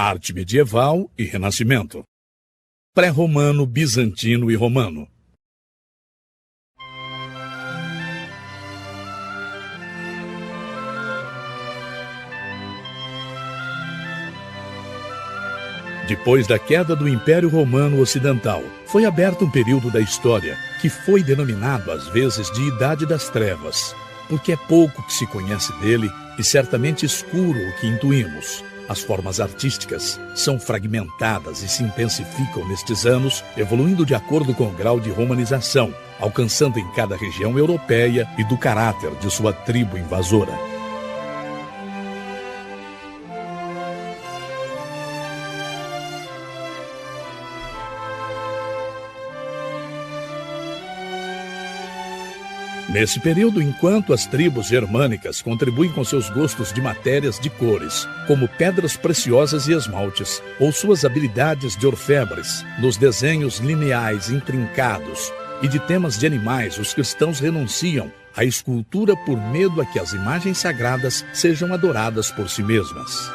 Arte medieval e renascimento. Pré-romano, bizantino e romano. Depois da queda do Império Romano Ocidental, foi aberto um período da história que foi denominado às vezes de Idade das Trevas, porque é pouco que se conhece dele e certamente escuro o que intuímos. As formas artísticas são fragmentadas e se intensificam nestes anos, evoluindo de acordo com o grau de romanização, alcançando em cada região europeia e do caráter de sua tribo invasora. Nesse período, enquanto as tribos germânicas contribuem com seus gostos de matérias de cores, como pedras preciosas e esmaltes, ou suas habilidades de orfebres, nos desenhos lineais intrincados e de temas de animais, os cristãos renunciam à escultura por medo a que as imagens sagradas sejam adoradas por si mesmas.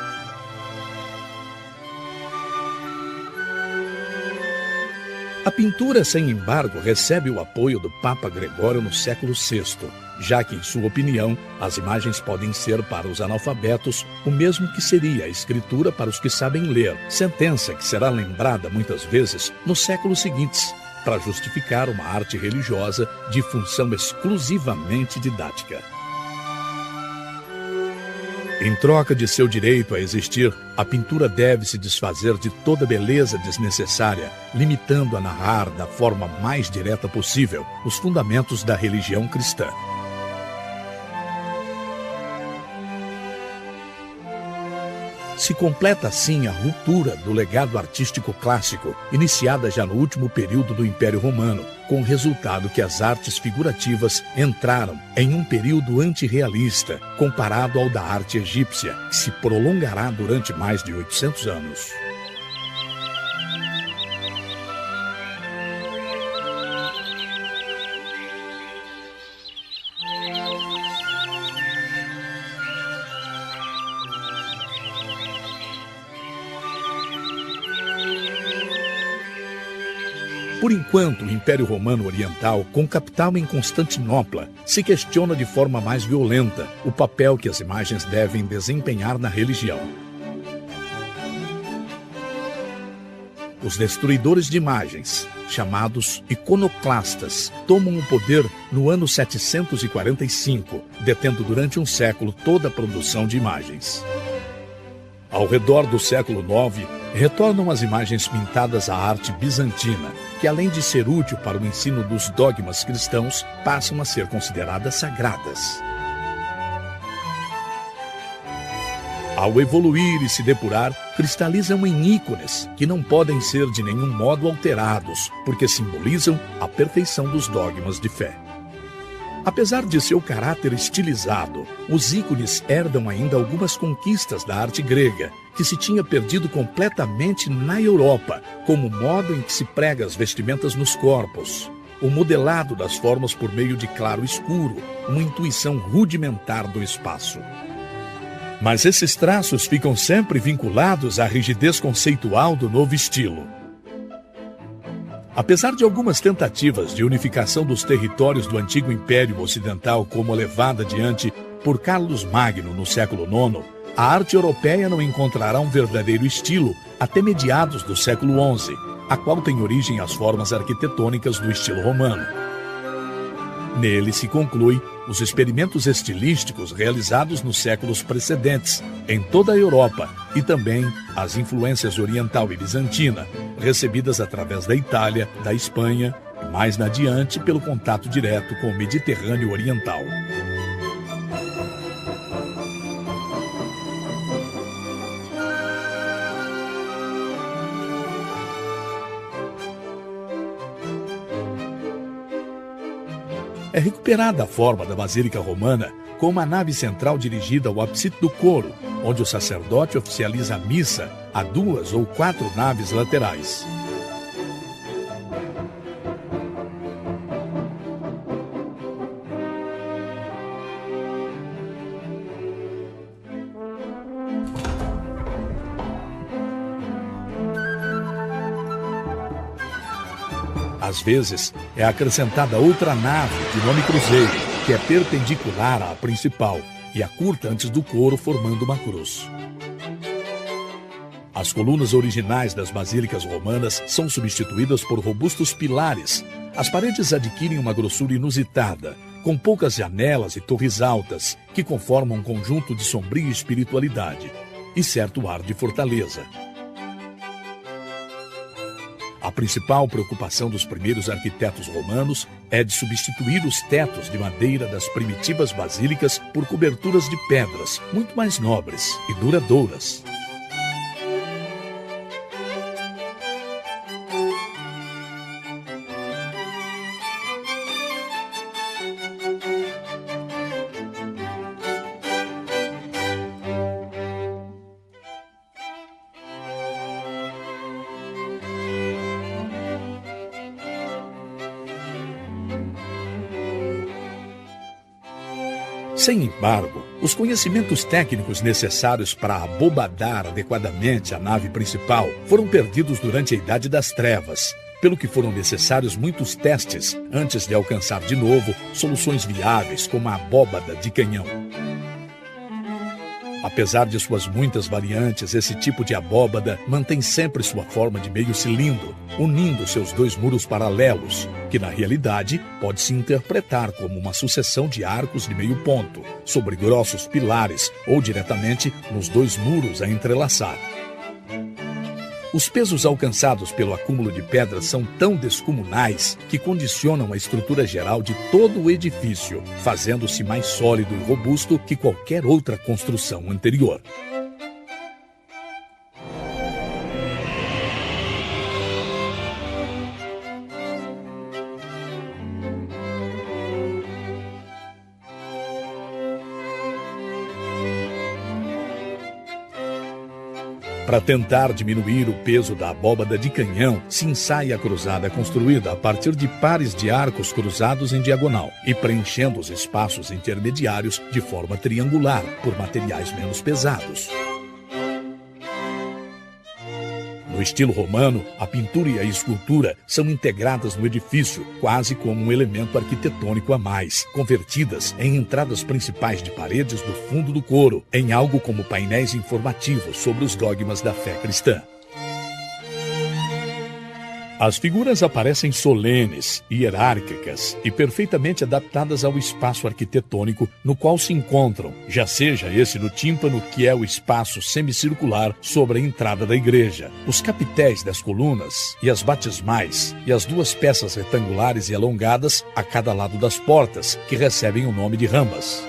A pintura, sem embargo, recebe o apoio do Papa Gregório no século VI, já que, em sua opinião, as imagens podem ser para os analfabetos o mesmo que seria a escritura para os que sabem ler, sentença que será lembrada muitas vezes nos séculos seguintes, para justificar uma arte religiosa de função exclusivamente didática. Em troca de seu direito a existir, a pintura deve se desfazer de toda beleza desnecessária, limitando a narrar da forma mais direta possível os fundamentos da religião cristã. Se completa assim a ruptura do legado artístico clássico, iniciada já no último período do Império Romano, com o resultado que as artes figurativas entraram em um período antirrealista, comparado ao da arte egípcia, que se prolongará durante mais de 800 anos. Por enquanto, o Império Romano Oriental, com capital em Constantinopla, se questiona de forma mais violenta o papel que as imagens devem desempenhar na religião. Os destruidores de imagens, chamados iconoclastas, tomam o poder no ano 745, detendo durante um século toda a produção de imagens. Ao redor do século IX, retornam as imagens pintadas à arte bizantina, que além de ser útil para o ensino dos dogmas cristãos, passam a ser consideradas sagradas. Ao evoluir e se depurar, cristalizam em ícones que não podem ser de nenhum modo alterados, porque simbolizam a perfeição dos dogmas de fé. Apesar de seu caráter estilizado, os ícones herdam ainda algumas conquistas da arte grega, que se tinha perdido completamente na Europa, como o modo em que se prega as vestimentas nos corpos, o modelado das formas por meio de claro e escuro, uma intuição rudimentar do espaço. Mas esses traços ficam sempre vinculados à rigidez conceitual do novo estilo. Apesar de algumas tentativas de unificação dos territórios do antigo Império Ocidental, como levada adiante por Carlos Magno no século IX, a arte europeia não encontrará um verdadeiro estilo até meados do século XI, a qual tem origem as formas arquitetônicas do estilo romano. Nele se conclui os experimentos estilísticos realizados nos séculos precedentes em toda a Europa e também as influências oriental e bizantina, recebidas através da Itália, da Espanha e mais adiante pelo contato direto com o Mediterrâneo Oriental. É recuperada a forma da Basílica Romana com uma nave central dirigida ao apsídio do coro, onde o sacerdote oficializa a missa a 2 ou 4 naves laterais. Às vezes, é acrescentada outra nave de nome cruzeiro, que é perpendicular à principal e a curta antes do coro, formando uma cruz. As colunas originais das basílicas romanas são substituídas por robustos pilares. As paredes adquirem uma grossura inusitada, com poucas janelas e torres altas, que conformam um conjunto de sombria espiritualidade e certo ar de fortaleza. A principal preocupação dos primeiros arquitetos romanos é de substituir os tetos de madeira das primitivas basílicas por coberturas de pedras, muito mais nobres e duradouras. Sem embargo, os conhecimentos técnicos necessários para abobadar adequadamente a nave principal foram perdidos durante a Idade das Trevas, pelo que foram necessários muitos testes antes de alcançar de novo soluções viáveis como a abóbada de canhão. Apesar de suas muitas variantes, esse tipo de abóbada mantém sempre sua forma de meio cilindro, unindo seus dois muros paralelos, que na realidade pode-se interpretar como uma sucessão de arcos de meio ponto, sobre grossos pilares ou diretamente nos dois muros a entrelaçar. Os pesos alcançados pelo acúmulo de pedras são tão descomunais que condicionam a estrutura geral de todo o edifício, fazendo-se mais sólido e robusto que qualquer outra construção anterior. Para tentar diminuir o peso da abóbada de canhão, se ensaia a cruzada construída a partir de pares de arcos cruzados em diagonal e preenchendo os espaços intermediários de forma triangular por materiais menos pesados. No estilo romano, a pintura e a escultura são integradas no edifício, quase como um elemento arquitetônico a mais, convertidas em entradas principais de paredes do fundo do coro, em algo como painéis informativos sobre os dogmas da fé cristã. As figuras aparecem solenes, hierárquicas e perfeitamente adaptadas ao espaço arquitetônico no qual se encontram, já seja esse no tímpano, que é o espaço semicircular sobre a entrada da igreja, os capitéis das colunas e as batismais, e as duas peças retangulares e alongadas a cada lado das portas, que recebem o nome de rambas.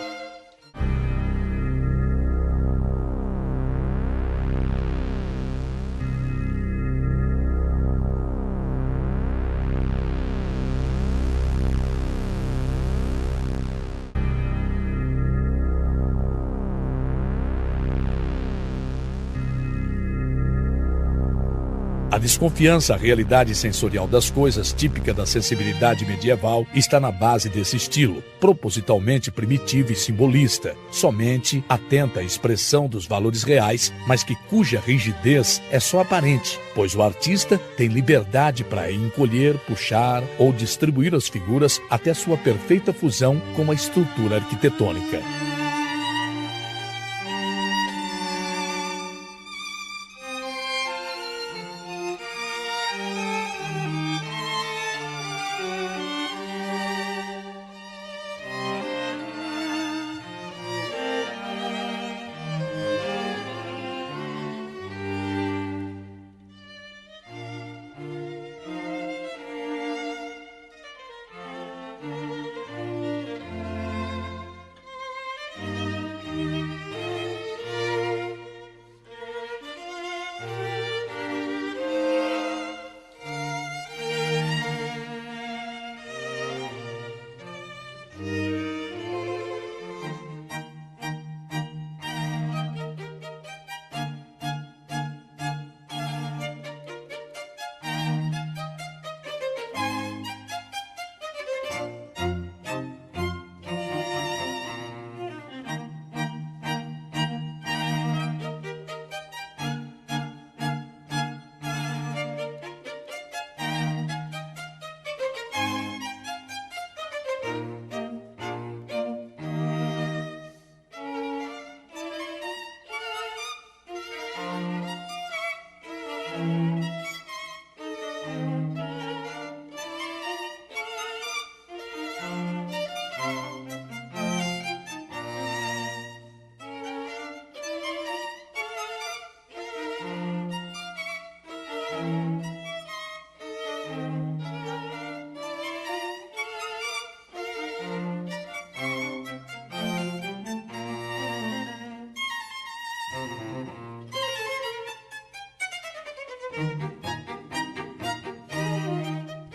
A desconfiança à realidade sensorial das coisas, típica da sensibilidade medieval, está na base desse estilo, propositalmente primitivo e simbolista, somente atenta à expressão dos valores reais, mas cuja rigidez é só aparente, pois o artista tem liberdade para encolher, puxar ou distribuir as figuras até sua perfeita fusão com a estrutura arquitetônica.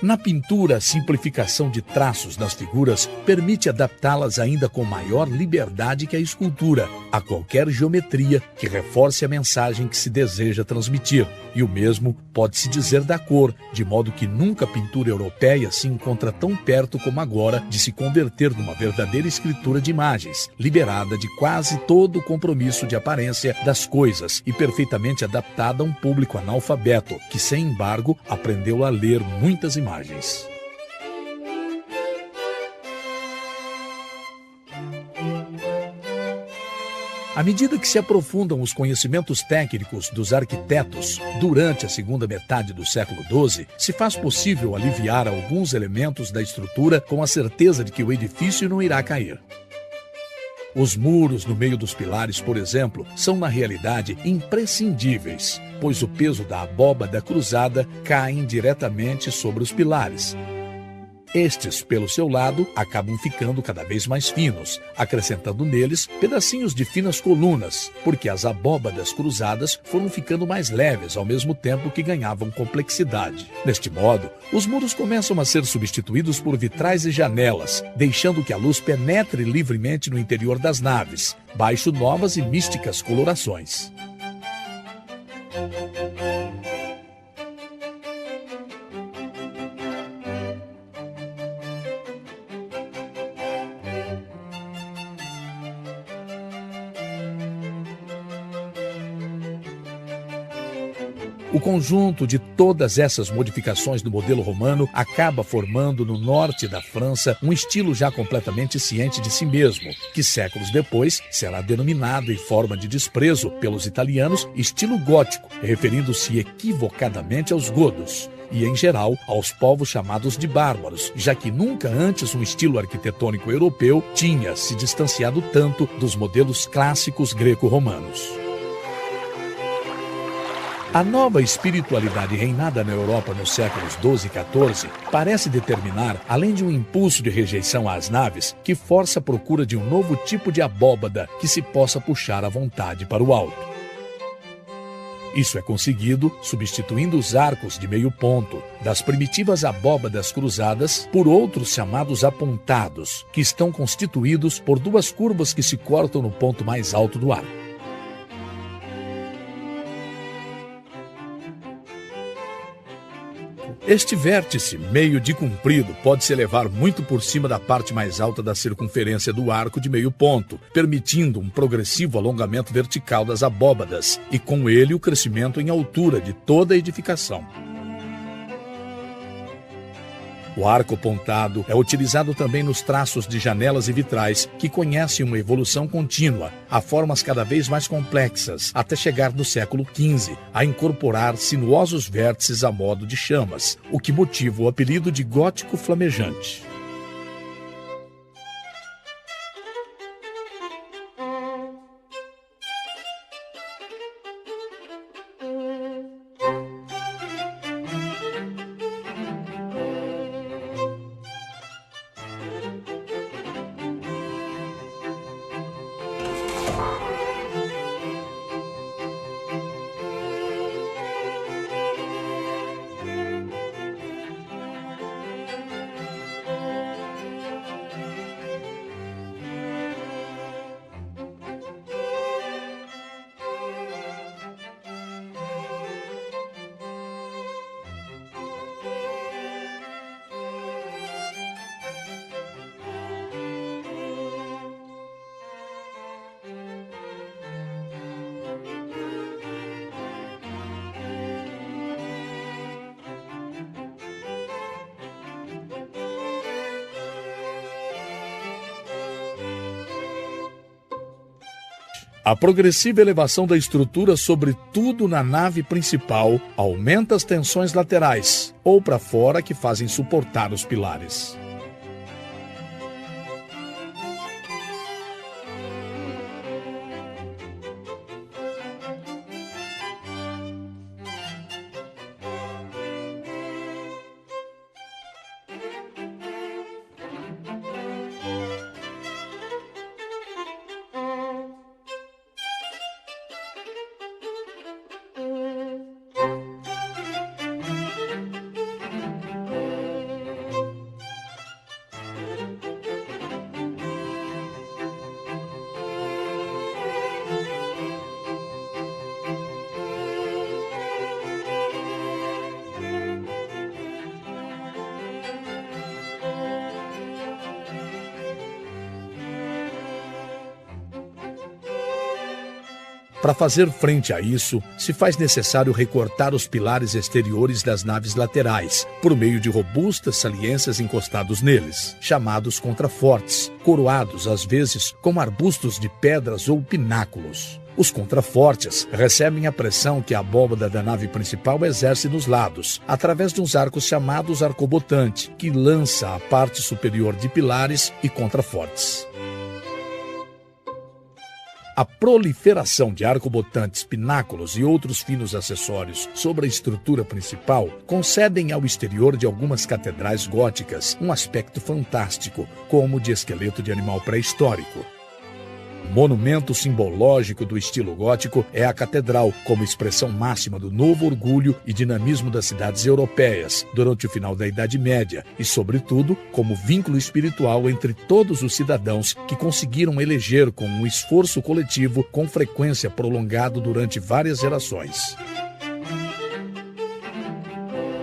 Na pintura, a simplificação de traços nas figuras permite adaptá-las ainda com maior liberdade que a escultura, a qualquer geometria que reforce a mensagem que se deseja transmitir. E o mesmo pode-se dizer da cor, de modo que nunca a pintura europeia se encontra tão perto como agora de se converter numa verdadeira escritura de imagens, liberada de quase todo o compromisso de aparência das coisas e perfeitamente adaptada a um público analfabeto, que, sem embargo, aprendeu a ler muitas imagens. À medida que se aprofundam os conhecimentos técnicos dos arquitetos durante a segunda metade do século XII, se faz possível aliviar alguns elementos da estrutura com a certeza de que o edifício não irá cair. Os muros no meio dos pilares, por exemplo, são na realidade imprescindíveis, pois o peso da abóbada cruzada cai diretamente sobre os pilares. Estes, pelo seu lado, acabam ficando cada vez mais finos, acrescentando neles pedacinhos de finas colunas, porque as abóbadas cruzadas foram ficando mais leves ao mesmo tempo que ganhavam complexidade. Deste modo, os muros começam a ser substituídos por vitrais e janelas, deixando que a luz penetre livremente no interior das naves, baixo novas e místicas colorações. O conjunto de todas essas modificações do modelo romano acaba formando no norte da França um estilo já completamente ciente de si mesmo, que séculos depois será denominado em forma de desprezo pelos italianos estilo gótico, referindo-se equivocadamente aos godos e, em geral, aos povos chamados de bárbaros, já que nunca antes um estilo arquitetônico europeu tinha se distanciado tanto dos modelos clássicos greco-romanos. A nova espiritualidade reinada na Europa nos séculos XII e XIV parece determinar, além de um impulso de rejeição às naves, que força a procura de um novo tipo de abóbada que se possa puxar à vontade para o alto. Isso é conseguido substituindo os arcos de meio ponto das primitivas abóbadas cruzadas por outros chamados apontados, que estão constituídos por duas curvas que se cortam no ponto mais alto do arco. Este vértice, meio de comprido, pode se elevar muito por cima da parte mais alta da circunferência do arco de meio ponto, permitindo um progressivo alongamento vertical das abóbadas e, com ele, o crescimento em altura de toda a edificação. O arco pontado é utilizado também nos traços de janelas e vitrais, que conhecem uma evolução contínua, a formas cada vez mais complexas, até chegar no século XV, a incorporar sinuosos vértices a modo de chamas, o que motiva o apelido de gótico flamejante. A progressiva elevação da estrutura, sobretudo na nave principal, aumenta as tensões laterais, ou para fora, que fazem suportar os pilares. Para fazer frente a isso, se faz necessário recortar os pilares exteriores das naves laterais, por meio de robustas saliências encostados neles, chamados contrafortes, coroados às vezes com arbustos de pedras ou pináculos. Os contrafortes recebem a pressão que a abóbada da nave principal exerce nos lados, através de uns arcos chamados arcobotante, que lança a parte superior de pilares e contrafortes. A proliferação de arcobotantes, pináculos e outros finos acessórios sobre a estrutura principal concedem ao exterior de algumas catedrais góticas um aspecto fantástico, como de esqueleto de animal pré-histórico. O monumento simbológico do estilo gótico é a catedral, como expressão máxima do novo orgulho e dinamismo das cidades europeias durante o final da Idade Média e, sobretudo, como vínculo espiritual entre todos os cidadãos que conseguiram eleger com um esforço coletivo com frequência prolongado durante várias gerações.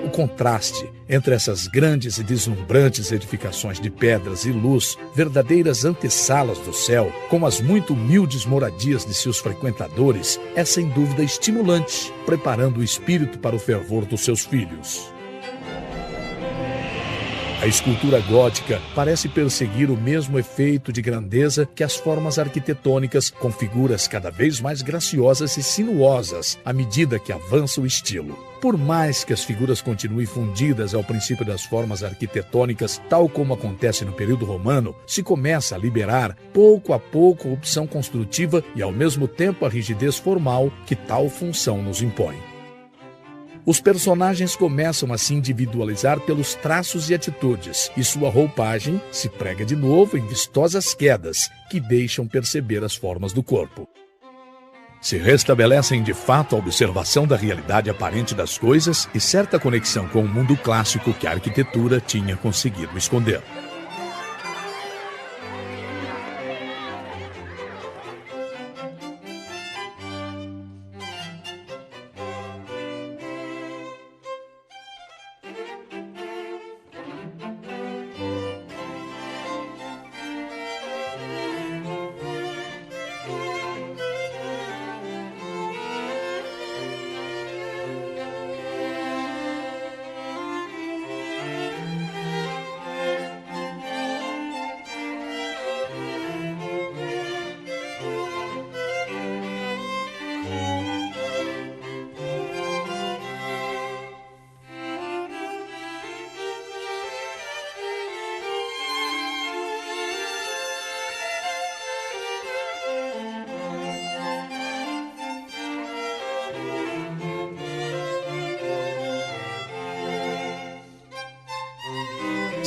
O contraste entre essas grandes e deslumbrantes edificações de pedras e luz, verdadeiras antessalas do céu, com as muito humildes moradias de seus frequentadores, é sem dúvida estimulante, preparando o espírito para o fervor dos seus filhos. A escultura gótica parece perseguir o mesmo efeito de grandeza que as formas arquitetônicas, com figuras cada vez mais graciosas e sinuosas à medida que avança o estilo. Por mais que as figuras continuem fundidas ao princípio das formas arquitetônicas, tal como acontece no período romano, se começa a liberar, pouco a pouco, a opção construtiva e, ao mesmo tempo, a rigidez formal que tal função nos impõe. Os personagens começam a se individualizar pelos traços e atitudes, e sua roupagem se prega de novo em vistosas quedas que deixam perceber as formas do corpo. Se restabelecem de fato a observação da realidade aparente das coisas e certa conexão com o mundo clássico que a arquitetura tinha conseguido esconder.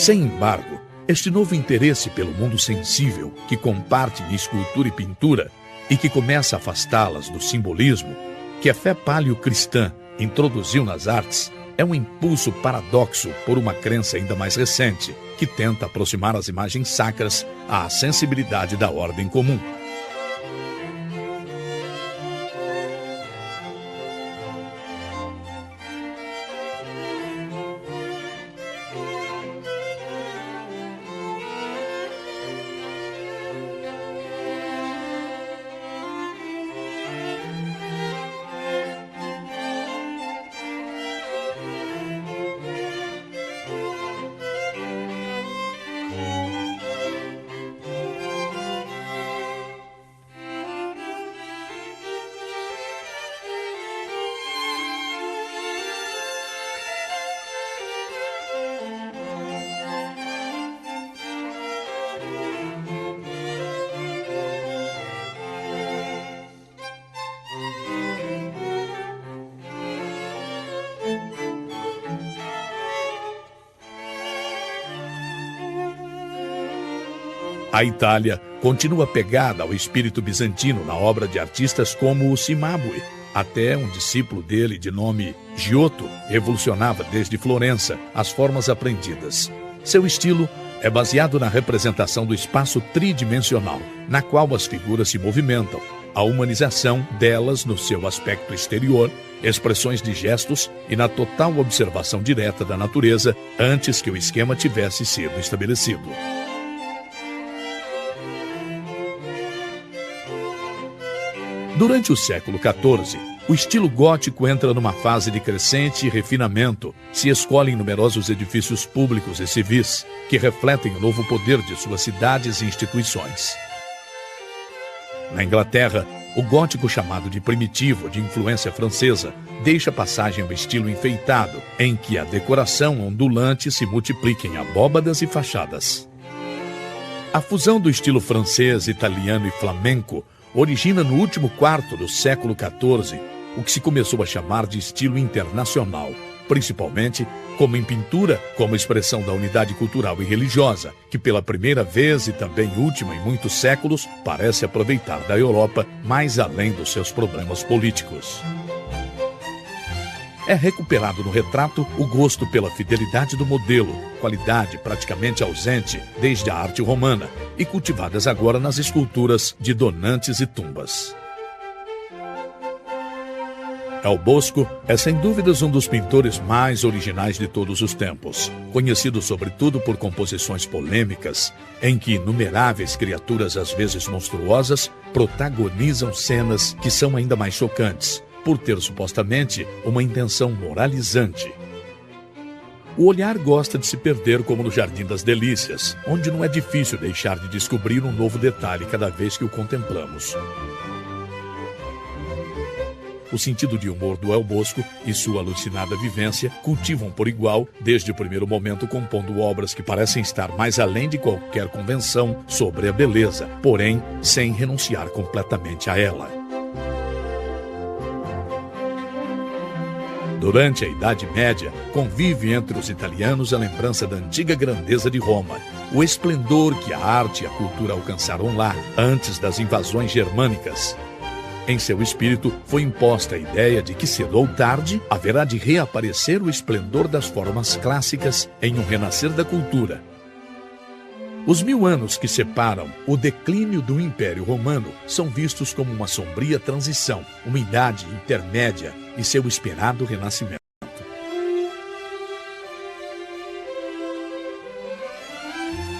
Sem embargo, este novo interesse pelo mundo sensível, que comparte em escultura e pintura, e que começa a afastá-las do simbolismo, que a fé paleocristã introduziu nas artes, é um impulso paradoxo por uma crença ainda mais recente, que tenta aproximar as imagens sacras à sensibilidade da ordem comum. A Itália continua pegada ao espírito bizantino na obra de artistas como o Cimabue. Até um discípulo dele, de nome Giotto, revolucionava desde Florença as formas aprendidas. Seu estilo é baseado na representação do espaço tridimensional, na qual as figuras se movimentam, a humanização delas no seu aspecto exterior, expressões de gestos e na total observação direta da natureza antes que o esquema tivesse sido estabelecido. Durante o século XIV, o estilo gótico entra numa fase de crescente refinamento. Se escolhem numerosos edifícios públicos e civis que refletem o novo poder de suas cidades e instituições. Na Inglaterra, o gótico chamado de primitivo, de influência francesa, deixa passagem ao estilo enfeitado, em que a decoração ondulante se multiplica em abóbadas e fachadas. A fusão do estilo francês, italiano e flamenco origina no último quarto do século XIV o que se começou a chamar de estilo internacional, principalmente como em pintura, como expressão da unidade cultural e religiosa, que pela primeira vez e também última em muitos séculos parece aproveitar da Europa mais além dos seus problemas políticos. É recuperado no retrato o gosto pela fidelidade do modelo, qualidade praticamente ausente desde a arte romana e cultivadas agora nas esculturas de donantes e tumbas. El Bosco é sem dúvidas um dos pintores mais originais de todos os tempos, conhecido sobretudo por composições polêmicas, em que inumeráveis criaturas às vezes monstruosas protagonizam cenas que são ainda mais chocantes, por ter supostamente uma intenção moralizante. O olhar gosta de se perder como no Jardim das Delícias, onde não é difícil deixar de descobrir um novo detalhe cada vez que o contemplamos. O sentido de humor do El Bosco e sua alucinada vivência cultivam por igual, desde o primeiro momento compondo obras que parecem estar mais além de qualquer convenção sobre a beleza, porém sem renunciar completamente a ela. Durante a Idade Média, convive entre os italianos a lembrança da antiga grandeza de Roma, o esplendor que a arte e a cultura alcançaram lá antes das invasões germânicas. Em seu espírito foi imposta a ideia de que cedo ou tarde haverá de reaparecer o esplendor das formas clássicas em um renascer da cultura. Os 1000 anos que separam o declínio do Império Romano são vistos como uma sombria transição, uma idade intermédia e seu esperado renascimento.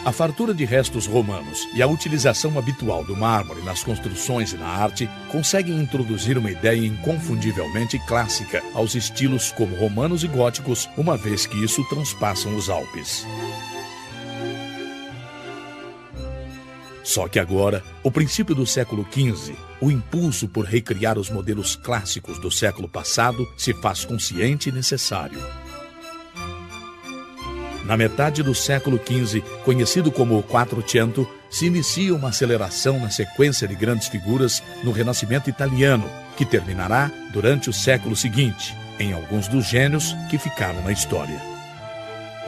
A fartura de restos romanos e a utilização habitual do mármore nas construções e na arte conseguem introduzir uma ideia inconfundivelmente clássica aos estilos como romanos e góticos, uma vez que isso transpassam os Alpes. Só que agora, o princípio do século XV, o impulso por recriar os modelos clássicos do século passado se faz consciente e necessário. Na metade do século XV, conhecido como o Quattrocento, se inicia uma aceleração na sequência de grandes figuras no Renascimento italiano, que terminará durante o século seguinte, em alguns dos gênios que ficaram na história.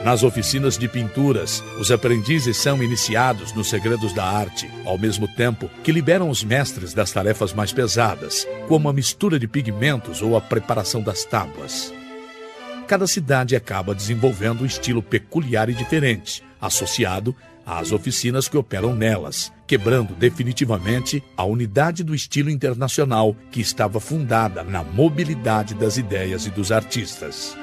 Nas oficinas de pinturas, os aprendizes são iniciados nos segredos da arte, ao mesmo tempo que liberam os mestres das tarefas mais pesadas, como a mistura de pigmentos ou a preparação das tábuas. Cada cidade acaba desenvolvendo um estilo peculiar e diferente, associado às oficinas que operam nelas, quebrando definitivamente a unidade do estilo internacional que estava fundada na mobilidade das ideias e dos artistas.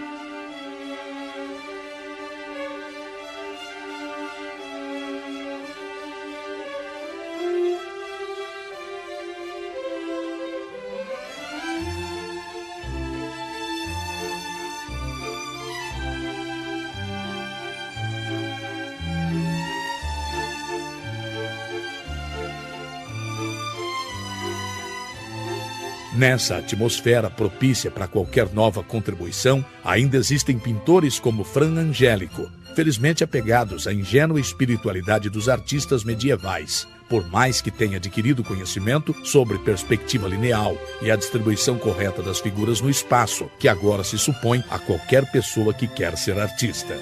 Nessa atmosfera propícia para qualquer nova contribuição, ainda existem pintores como Fra Angelico, felizmente apegados à ingênua espiritualidade dos artistas medievais, por mais que tenha adquirido conhecimento sobre perspectiva lineal e a distribuição correta das figuras no espaço, que agora se supõe a qualquer pessoa que quer ser artista.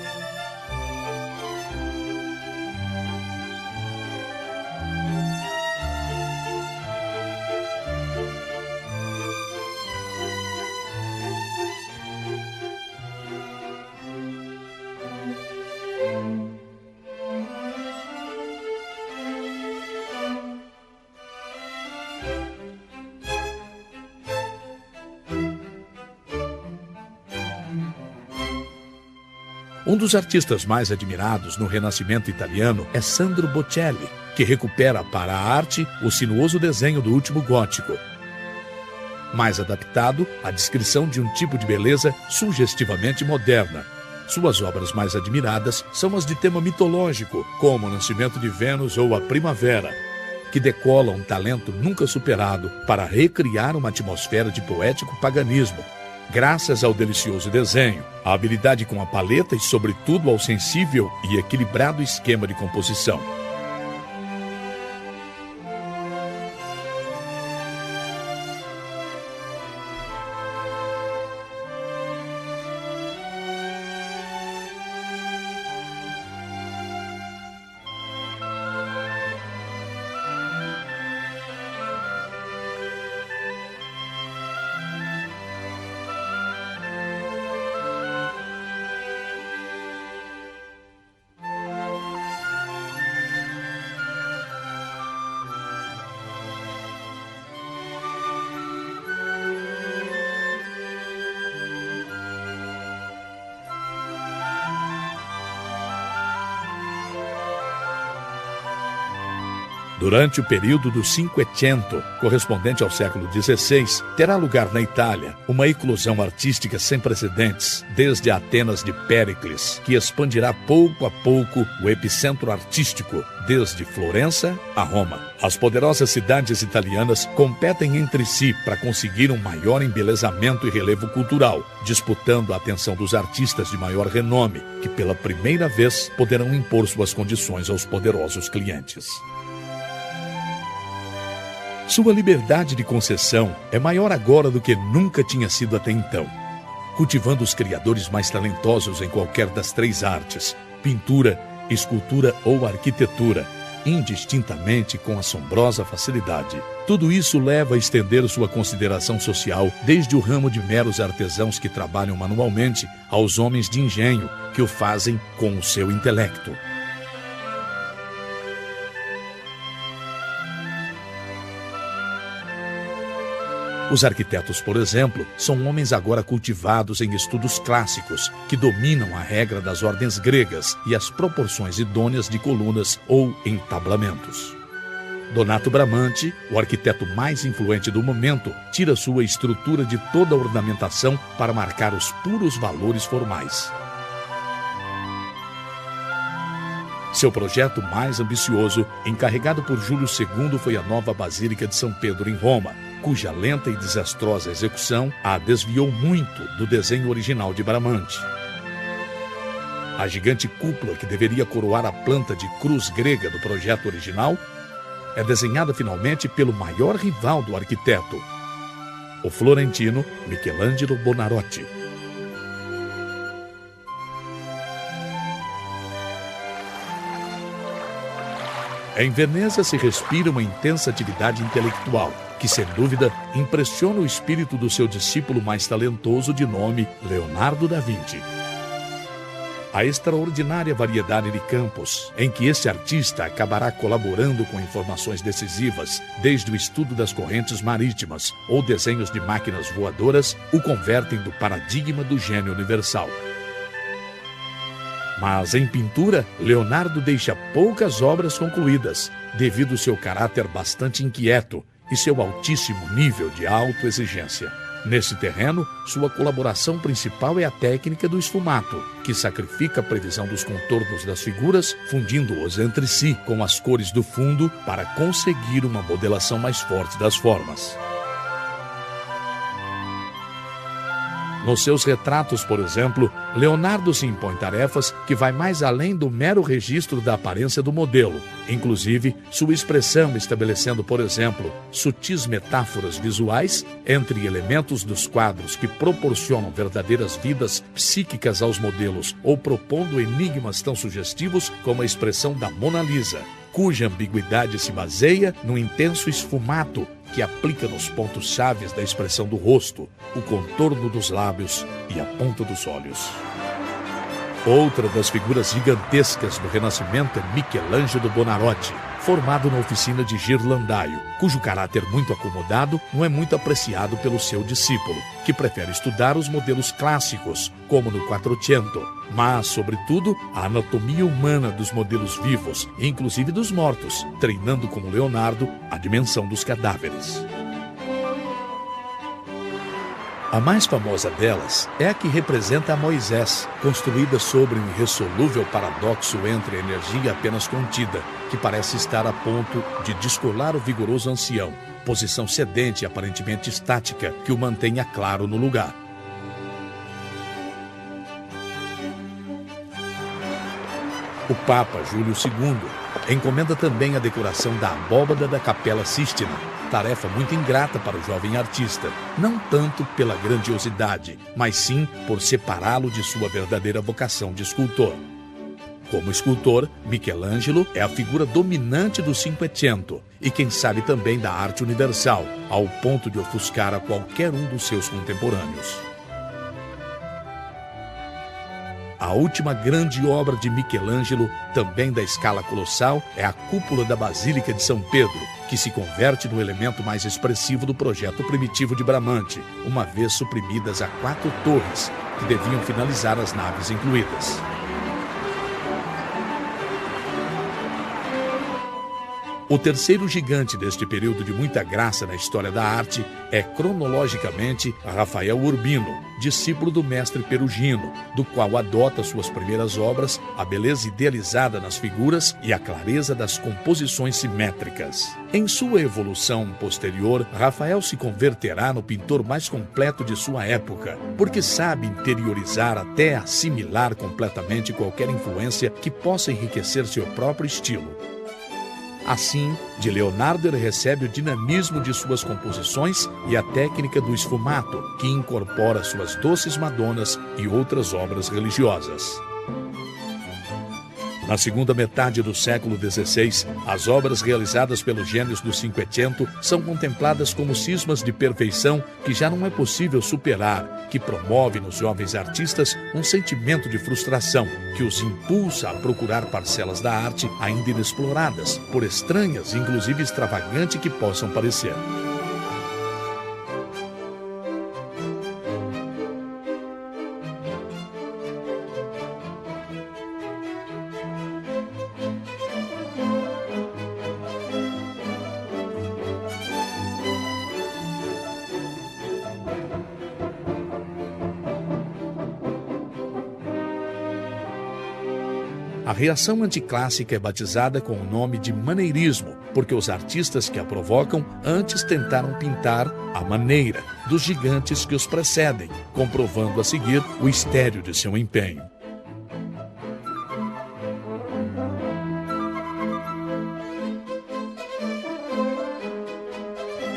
Um dos artistas mais admirados no Renascimento italiano é Sandro Botticelli, que recupera para a arte o sinuoso desenho do último gótico. mais adaptado à descrição de um tipo de beleza sugestivamente moderna. Suas obras mais admiradas são as de tema mitológico, como O Nascimento de Vênus ou A Primavera, que decolam um talento nunca superado para recriar uma atmosfera de poético paganismo, graças ao delicioso desenho, à habilidade com a paleta e, sobretudo, ao sensível e equilibrado esquema de composição. Durante o período do Cinquecento, correspondente ao século XVI, terá lugar na Itália uma eclosão artística sem precedentes, desde Atenas de Péricles, que expandirá pouco a pouco o epicentro artístico, desde Florença a Roma. As poderosas cidades italianas competem entre si para conseguir um maior embelezamento e relevo cultural, disputando a atenção dos artistas de maior renome, que pela primeira vez poderão impor suas condições aos poderosos clientes. Sua liberdade de concessão é maior agora do que nunca tinha sido até então, cultivando os criadores mais talentosos em qualquer das três artes, pintura, escultura ou arquitetura, indistintamente com assombrosa facilidade. Tudo isso leva a estender sua consideração social desde o ramo de meros artesãos que trabalham manualmente aos homens de engenho que o fazem com o seu intelecto. Os arquitetos, por exemplo, são homens agora cultivados em estudos clássicos, que dominam a regra das ordens gregas e as proporções idôneas de colunas ou entablamentos. Donato Bramante, o arquiteto mais influente do momento, tira sua estrutura de toda a ornamentação para marcar os puros valores formais. Seu projeto mais ambicioso, encarregado por Júlio II, foi a nova Basílica de São Pedro em Roma, cuja lenta e desastrosa execução a desviou muito do desenho original de Bramante. A gigante cúpula que deveria coroar a planta de cruz grega do projeto original é desenhada finalmente pelo maior rival do arquiteto, o florentino Michelangelo Buonarroti. Em Veneza se respira uma intensa atividade intelectual, que sem dúvida impressiona o espírito do seu discípulo mais talentoso de nome Leonardo da Vinci. A extraordinária variedade de campos em que este artista acabará colaborando com informações decisivas, desde o estudo das correntes marítimas ou desenhos de máquinas voadoras, o convertem do paradigma do gênio universal. Mas em pintura, Leonardo deixa poucas obras concluídas, devido ao seu caráter bastante inquieto e seu altíssimo nível de autoexigência. Nesse terreno, sua colaboração principal é a técnica do esfumato, que sacrifica a previsão dos contornos das figuras, fundindo-os entre si com as cores do fundo para conseguir uma modelação mais forte das formas. Nos seus retratos, por exemplo, Leonardo se impõe tarefas que vai mais além do mero registro da aparência do modelo, inclusive sua expressão estabelecendo, por exemplo, sutis metáforas visuais entre elementos dos quadros que proporcionam verdadeiras vidas psíquicas aos modelos ou propondo enigmas tão sugestivos como a expressão da Mona Lisa, cuja ambiguidade se baseia no intenso esfumato que aplica nos pontos chaves da expressão do rosto, o contorno dos lábios e a ponta dos olhos. Outra das figuras gigantescas do Renascimento é Michelangelo Buonarroti, formado na oficina de Ghirlandaio, cujo caráter muito acomodado não é muito apreciado pelo seu discípulo, que prefere estudar os modelos clássicos, como no Quattrocento, mas, sobretudo, a anatomia humana dos modelos vivos, inclusive dos mortos, treinando como Leonardo a dimensão dos cadáveres. A mais famosa delas é a que representa a Moisés, construída sobre um irressolúvel paradoxo entre a energia apenas contida, que parece estar a ponto de descolar o vigoroso ancião, posição sedente e aparentemente estática que o mantenha claro no lugar. O Papa Júlio II encomenda também a decoração da abóbada da Capela Sistina, tarefa muito ingrata para o jovem artista, não tanto pela grandiosidade, mas sim por separá-lo de sua verdadeira vocação de escultor. Como escultor, Michelangelo é a figura dominante do Cinquecento e quem sabe também da arte universal, ao ponto de ofuscar a qualquer um dos seus contemporâneos. A última grande obra de Michelangelo, também da escala colossal, é a cúpula da Basílica de São Pedro, que se converte no elemento mais expressivo do projeto primitivo de Bramante, uma vez suprimidas as 4 torres, que deviam finalizar as naves incluídas. O terceiro gigante deste período de muita graça na história da arte é, cronologicamente, Rafael Urbino, discípulo do mestre Perugino, do qual adota suas primeiras obras a beleza idealizada nas figuras e a clareza das composições simétricas. Em sua evolução posterior, Rafael se converterá no pintor mais completo de sua época, porque sabe interiorizar até assimilar completamente qualquer influência que possa enriquecer seu próprio estilo. Assim, de Leonardo ele recebe o dinamismo de suas composições e a técnica do esfumato, que incorpora suas doces madonas e outras obras religiosas. Na segunda metade do século XVI, as obras realizadas pelos gênios do Cinquecento são contempladas como cismas de perfeição que já não é possível superar, que promove nos jovens artistas um sentimento de frustração, que os impulsa a procurar parcelas da arte ainda inexploradas, por estranhas e inclusive extravagantes que possam parecer. A reação anticlássica é batizada com o nome de maneirismo, porque os artistas que a provocam antes tentaram pintar à maneira dos gigantes que os precedem, comprovando a seguir o estéril de seu empenho.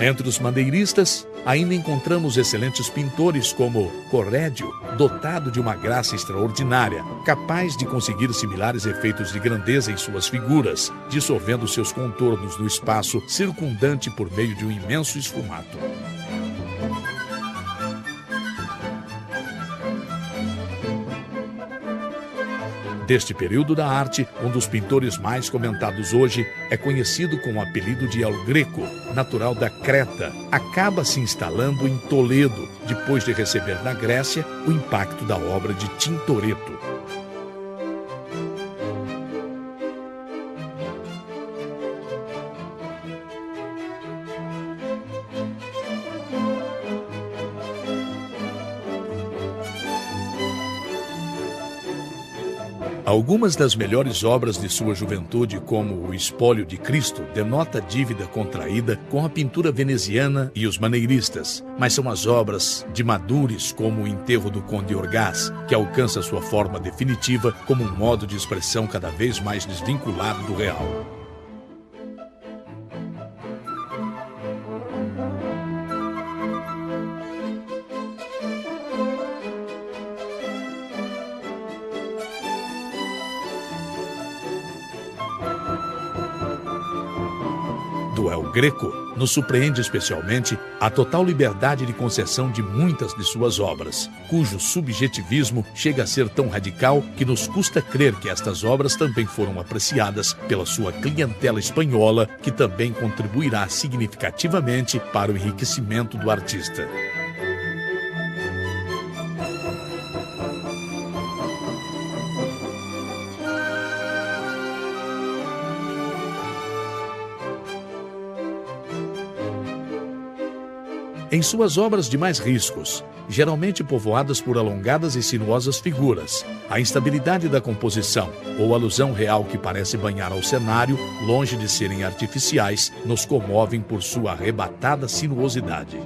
Entre os maneiristas, ainda encontramos excelentes pintores como Corrédio, dotado de uma graça extraordinária, capaz de conseguir similares efeitos de grandeza em suas figuras, dissolvendo seus contornos no espaço circundante por meio de um imenso esfumato. Deste período da arte, um dos pintores mais comentados hoje é conhecido com o apelido de El Greco, natural da Creta. Acaba se instalando em Toledo, depois de receber na Grécia o impacto da obra de Tintoretto. Algumas das melhores obras de sua juventude, como o Espólio de Cristo, denota dívida contraída com a pintura veneziana e os maneiristas, mas são as obras de Madures, como o Enterro do Conde Orgaz, que alcança sua forma definitiva como um modo de expressão cada vez mais desvinculado do real. Do El Greco nos surpreende especialmente a total liberdade de concessão de muitas de suas obras, cujo subjetivismo chega a ser tão radical que nos custa crer que estas obras também foram apreciadas pela sua clientela espanhola, que também contribuirá significativamente para o enriquecimento do artista. Em suas obras de mais riscos, geralmente povoadas por alongadas e sinuosas figuras. A instabilidade da composição ou alusão real que parece banhar ao cenário, longe de serem artificiais, nos comovem por sua arrebatada sinuosidade.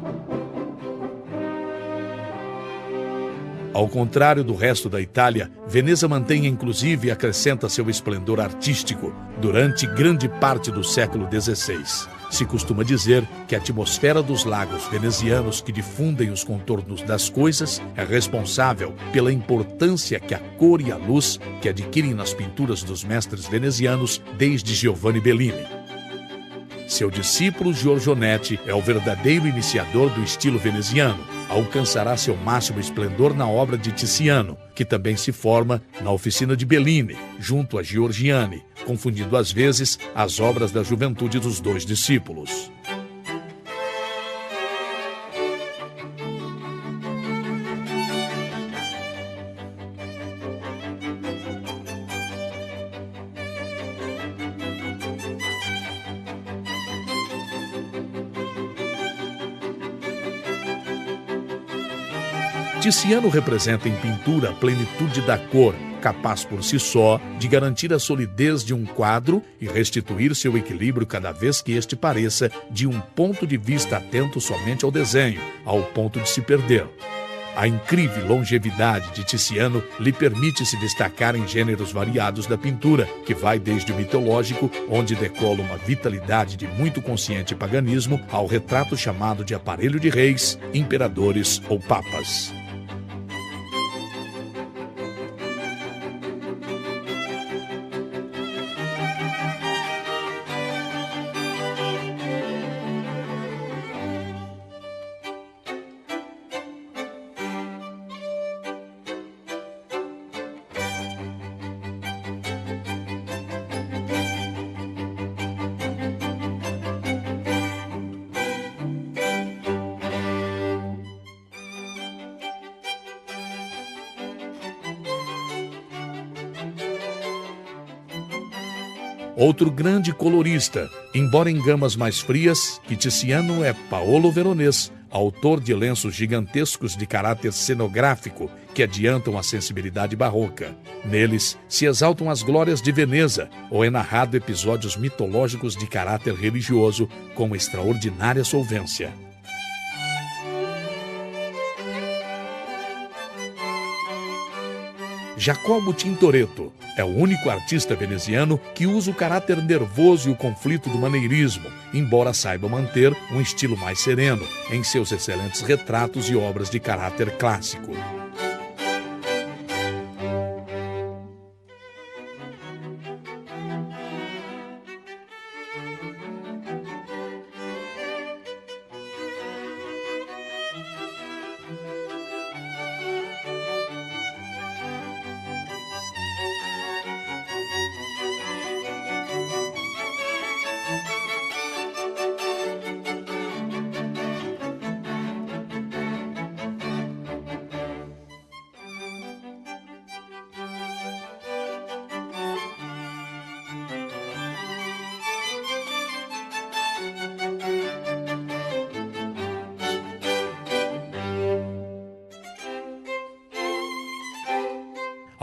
Ao contrário do resto da Itália, Veneza mantém inclusive e acrescenta seu esplendor artístico durante grande parte do século XVI. Se costuma dizer que a atmosfera dos lagos venezianos que difundem os contornos das coisas é responsável pela importância que a cor e a luz que adquirem nas pinturas dos mestres venezianos desde Giovanni Bellini. Seu discípulo Giorgionetti é o verdadeiro iniciador do estilo veneziano. Alcançará seu máximo esplendor na obra de Tiziano, que também se forma na oficina de Bellini, junto a Giorgiani, confundindo às vezes as obras da juventude dos dois discípulos. Tiziano representa em pintura a plenitude da cor, capaz por si só de garantir a solidez de um quadro e restituir seu equilíbrio cada vez que este pareça de um ponto de vista atento somente ao desenho, ao ponto de se perder. A incrível longevidade de Tiziano lhe permite se destacar em gêneros variados da pintura, que vai desde o mitológico, onde decola uma vitalidade de muito consciente paganismo, ao retrato chamado de aparelho de reis, imperadores ou papas. Outro grande colorista, embora em gamas mais frias, que Tiziano é Paolo Veronese, autor de lenços gigantescos de caráter cenográfico que adiantam a sensibilidade barroca. Neles se exaltam as glórias de Veneza, ou é narrado episódios mitológicos de caráter religioso com extraordinária solvência. Jacopo Tintoretto é o único artista veneziano que usa o caráter nervoso e o conflito do maneirismo, embora saiba manter um estilo mais sereno em seus excelentes retratos e obras de caráter clássico.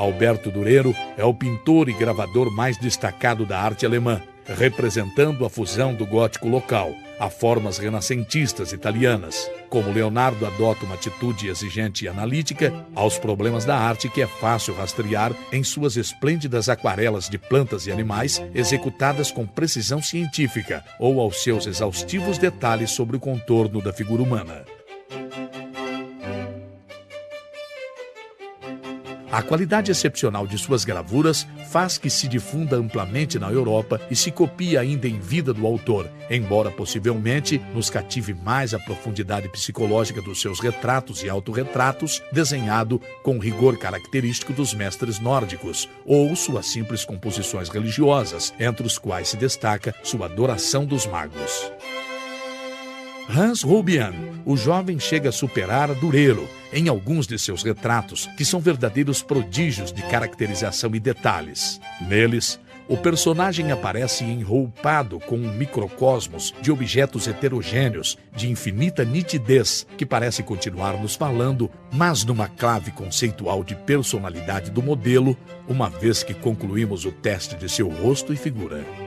Alberto Durero é o pintor e gravador mais destacado da arte alemã, representando a fusão do gótico local a formas renascentistas italianas. Como Leonardo adota uma atitude exigente e analítica aos problemas da arte que é fácil rastrear em suas esplêndidas aquarelas de plantas e animais executadas com precisão científica ou aos seus exaustivos detalhes sobre o contorno da figura humana. A qualidade excepcional de suas gravuras faz que se difunda amplamente na Europa e se copie ainda em vida do autor, embora possivelmente nos cative mais a profundidade psicológica dos seus retratos e autorretratos, desenhado com o rigor característico dos mestres nórdicos, ou suas simples composições religiosas, entre os quais se destaca sua adoração dos magos. Hans Roubian, o jovem chega a superar a Durero em alguns de seus retratos, que são verdadeiros prodígios de caracterização e detalhes. Neles, O personagem aparece enroupado com um microcosmos de objetos heterogêneos, de infinita nitidez, que parece continuar nos falando, mas numa clave conceitual de personalidade do modelo, uma vez que concluímos o teste de seu rosto e figura.